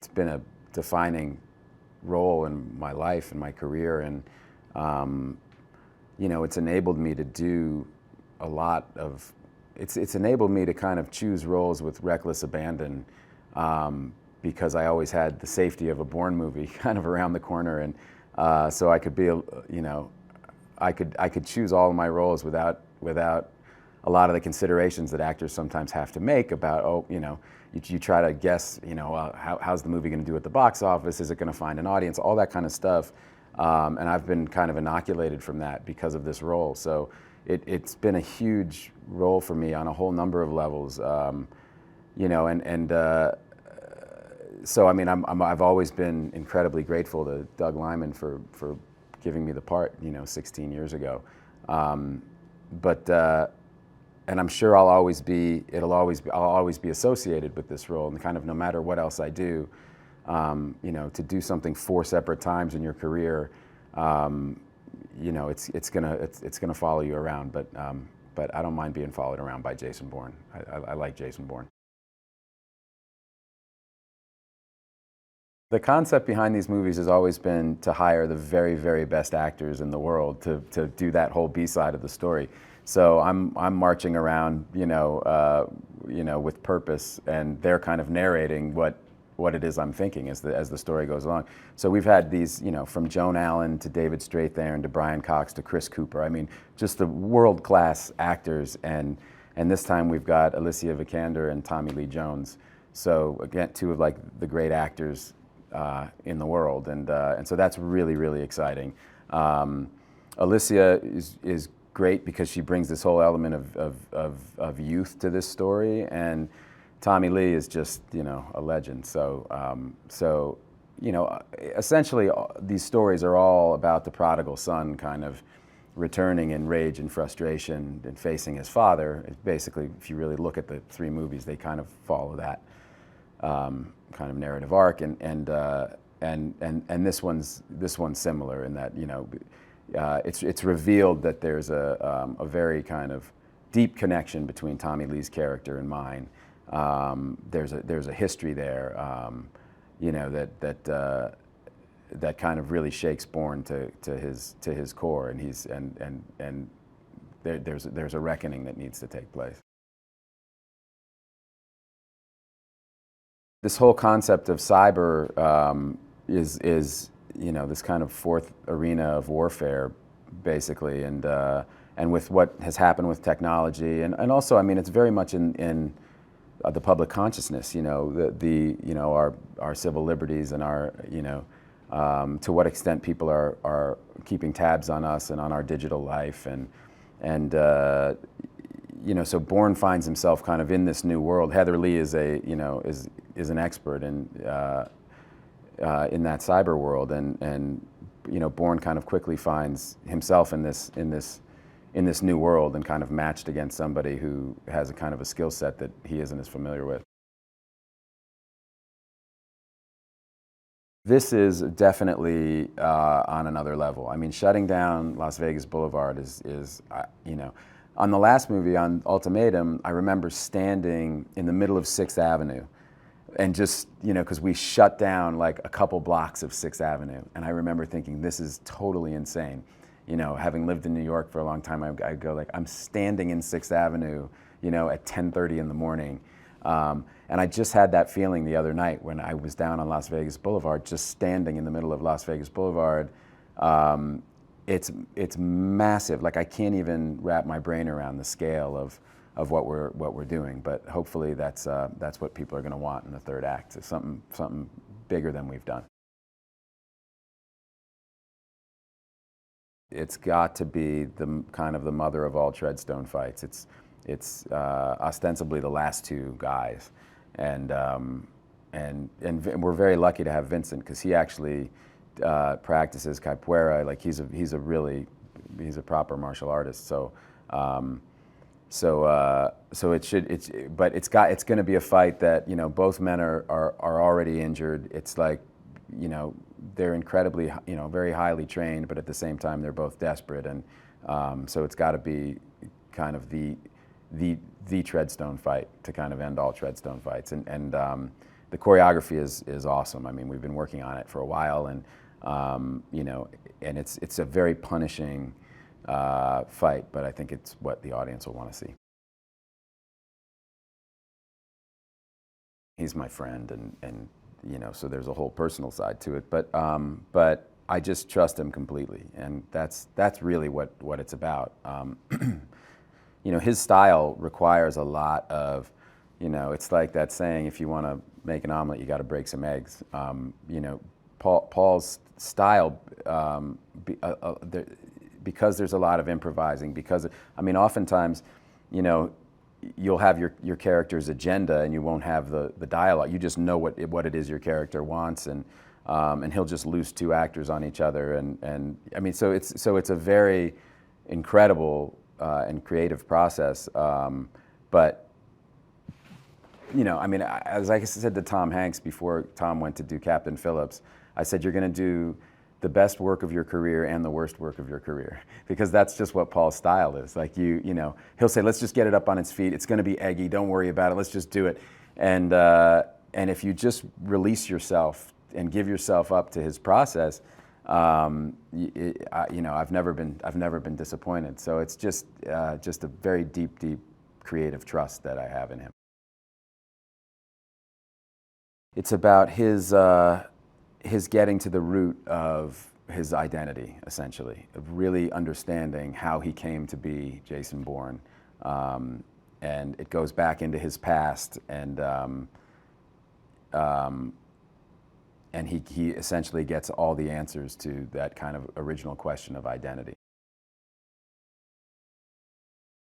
It's been a defining role in my life and my career, and you know, it's enabled me to do a lot of. It's enabled me to kind of choose roles with reckless abandon, because I always had the safety of a Bourne movie kind of around the corner, and so I could be, you know, I could choose all of my roles without a lot of the considerations that actors sometimes have to make about, oh, you know, you try to guess, you know, how's the movie going to do at the box office? Is it going to find an audience? All that kind of stuff. And I've been kind of inoculated from that because of this role. So it's been a huge role for me on a whole number of levels. You know, so I mean, I've always been incredibly grateful to Doug Liman for giving me the part, you know, 16 years ago. And I'm sure I'll always be associated with this role, and kind of no matter what else I do, you know, to do something 4 separate times in your career, you know, it's gonna follow you around. But I don't mind being followed around by Jason Bourne. I like Jason Bourne. The concept behind these movies has always been to hire the very, very best actors in the world to do that whole B-side of the story. So I'm marching around, you know, with purpose, and they're kind of narrating what it is I'm thinking as the story goes along. So we've had these, you know, from Joan Allen to David Strathairn to Brian Cox to Chris Cooper. I mean, just the world-class actors, and this time we've got Alicia Vikander and Tommy Lee Jones. So again, 2 of like the great actors in the world, and so that's really, really exciting. Alicia is great because she brings this whole element of youth to this story, and Tommy Lee is just, you know, a legend. So so you know, essentially these stories are all about the prodigal son kind of returning in rage and frustration and facing his father. Basically, if you really look at the 3 movies, they kind of follow that kind of narrative arc, and this one's similar in that, you know, it's revealed that there's a very kind of deep connection between Tommy Lee's character and mine. There's a history there, you know, that kind of really shakes Bourne to his core, and there's a reckoning that needs to take place. This whole concept of cyber is you know, this kind of 4th arena of warfare, basically, and with what has happened with technology, and also, I mean, it's very much in the public consciousness. You know, you know, our civil liberties and our, you know, to what extent people are keeping tabs on us and on our digital life, and you know, so Bourne finds himself kind of in this new world. Heather Lee is an expert in that cyber world, and you know, Bourne kind of quickly finds himself in this new world, and kind of matched against somebody who has a kind of a skill set that he isn't as familiar with. This is definitely on another level. I mean, shutting down Las Vegas Boulevard is you know, on the last movie, on Ultimatum, I remember standing in the middle of 6th Avenue, and just, you know, because we shut down like a couple blocks of 6th Avenue, and I remember thinking, this is totally insane. You know, having lived in New York for a long time, I go like, I'm standing in 6th Avenue, you know, at 10:30 in the morning. And I just had that feeling the other night when I was down on Las Vegas Boulevard, just standing in the middle of Las Vegas Boulevard. It's massive. Like, I can't even wrap my brain around the scale of what we're doing. But hopefully that's what people are going to want in the 3rd act. It's something bigger than we've done. It's got to be the kind of the mother of all treadstone fights. It's ostensibly the last 2 guys, and we're very lucky to have Vincent, because he actually practices capoeira. Like, he's a proper martial artist. So but it's going to be a fight that, you know, both men are already injured. It's like, you know, they're incredibly, you know, very highly trained, but at the same time they're both desperate, and so it's got to be kind of the treadstone fight to kind of end all treadstone fights, and the choreography is awesome. I mean, we've been working on it for a while, and you know, and it's a very punishing fight, but I think it's what the audience will want to see. He's my friend, and you know, so there's a whole personal side to it. But I just trust him completely, and that's really what it's about. You know, his style requires a lot of, you know, it's like that saying, if you want to make an omelet, you got to break some eggs. You know, Paul's style, because there's a lot of improvising, because, I mean, oftentimes, you know, you'll have your character's agenda and you won't have the dialogue. You just know what it is your character wants, and he'll just loose two actors on each other, and I mean, so it's a very incredible and creative process. But you know, I mean, as I said to Tom Hanks before Tom went to do Captain Phillips, I said, you're going to do the best work of your career and the worst work of your career, because that's just what Paul's style is. Like, you know, he'll say, let's just get it up on its feet. It's going to be eggy. Don't worry about it. Let's just do it. And if you just release yourself and give yourself up to his process, you know, I've never been disappointed. So it's just a very deep creative trust that I have in him. It's about his getting to the root of his identity, essentially, of really understanding how he came to be Jason Bourne. And it goes back into his past, and he essentially gets all the answers to that kind of original question of identity.